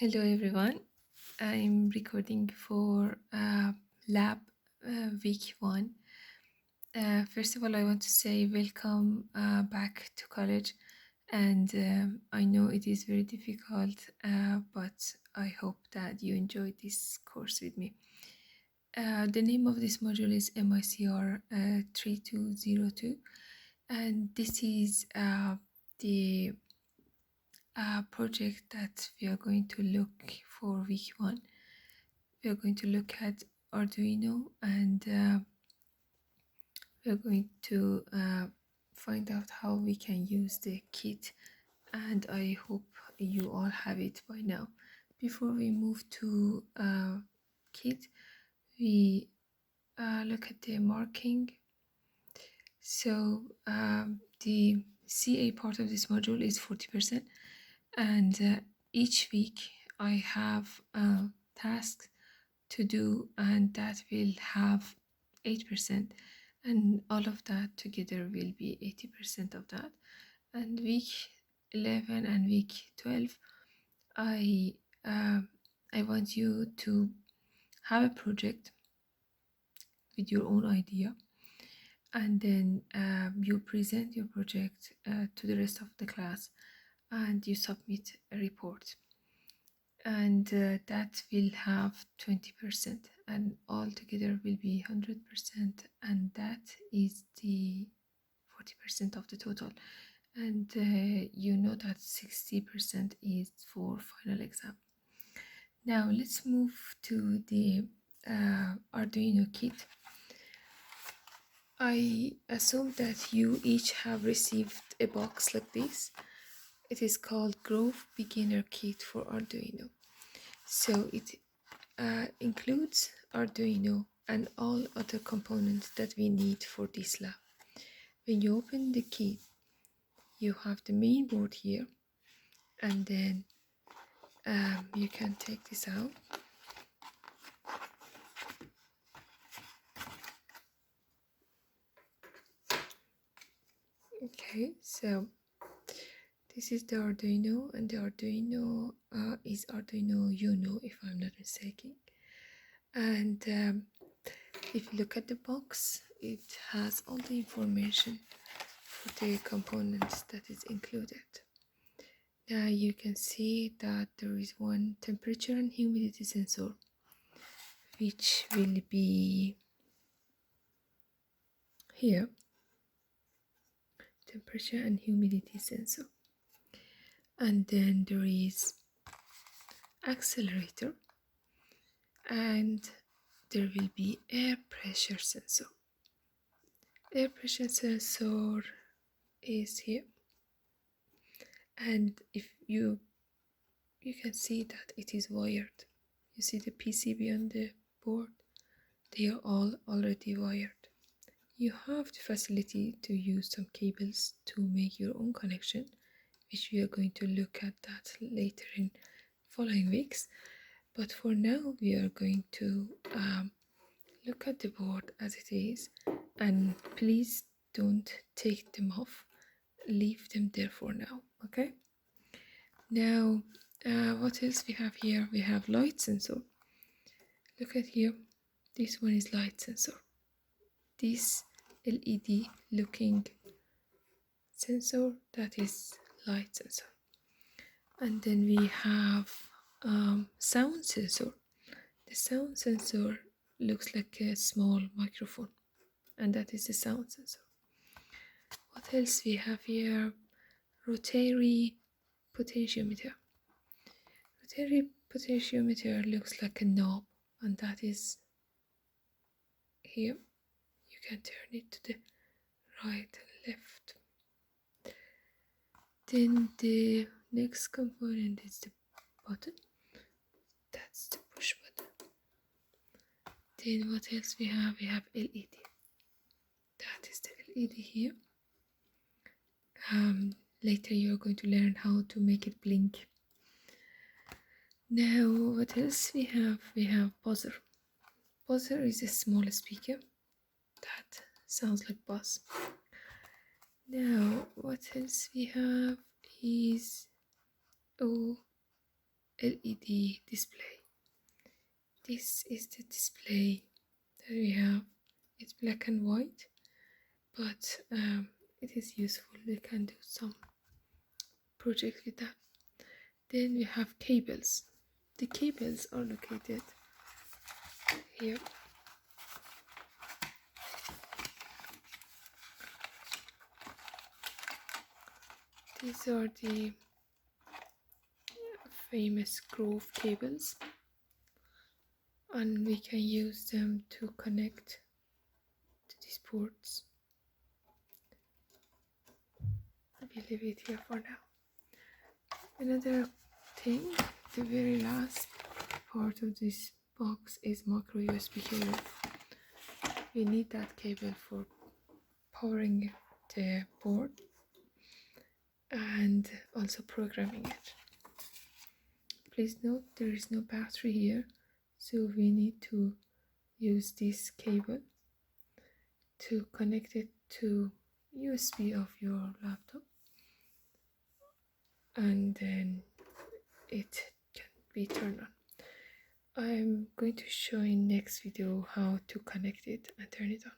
Hello everyone. I'm recording for lab week 1. First of all, I want to say welcome back to college, and I know it is very difficult, but I hope that you enjoyed this course with me. The name of this module is MICR 3202, and this is the project that we are going to look for week 1. We are going to look at Arduino, and we are going to find out how we can use the kit, and I hope you all have it by now. Before we move to kit, we look at the marking. So the CA part of this module is 40%, and each week I have tasks to do, and that will have 8%, and all of that together will be 80% of that. And week 11 and week 12, I want you to have a project with your own idea, and then you present your project to the rest of the class, and you submit a report, and that will have 20%, and all together will be 100%, and that is the 40% of the total. And you know that 60% is for final exam. Now let's move to the Arduino kit. I assume that you each have received a box like this. It is called Grove Beginner Kit for Arduino. So it includes Arduino and all other components that we need for this lab. When you open the kit, you have the main board here, and then you can take this out. Okay, so this is the Arduino, and the Arduino is Arduino Uno, if I'm not mistaken. And if you look at the box, it has all the information for the components that is included. Now you can see that there is one temperature and humidity sensor, which will be here, temperature and humidity sensor. And then there is accelerator, and there will be air pressure sensor. Air pressure sensor is here, and if you can see that it is wired. You see the PCB on the board, they are all already wired. You have the facility to use some cables to make your own connection, which we are going to look at that later in following weeks. But for now, we are going to look at the board as it is, and please don't take them off. Leave them there for now, okay? Now, what else we have here? We have light sensor. Look at here. This one is light sensor. This LED looking sensor, that is light sensor. And then we have sound sensor. The sound sensor looks like a small microphone, and that is the sound sensor. What else we have here? Rotary potentiometer. Rotary potentiometer looks like a knob, and that is here. You can turn it to the right and left. Then the next component is the button. That's the push button. Then what else we have? We have LED. That is the LED here. Later you're going to learn how to make it blink. Now what else we have? We have buzzer. Buzzer is a small speaker that sounds like buzz. Now what else we have is LED display. This is the display that we have. It's black and white, but it is useful. We can do some project with that. Then we have cables. The cables are located here. These are the famous Grove cables, and we can use them to connect to these ports. We leave it here for now. Another thing, the very last part of this box is micro USB cable. We need that cable for powering the board and also programming it. Please note there is no battery here, so we need to use this cable to connect it to USB of your laptop, and then it can be turned on. I'm going to show in next video how to connect it and turn it on.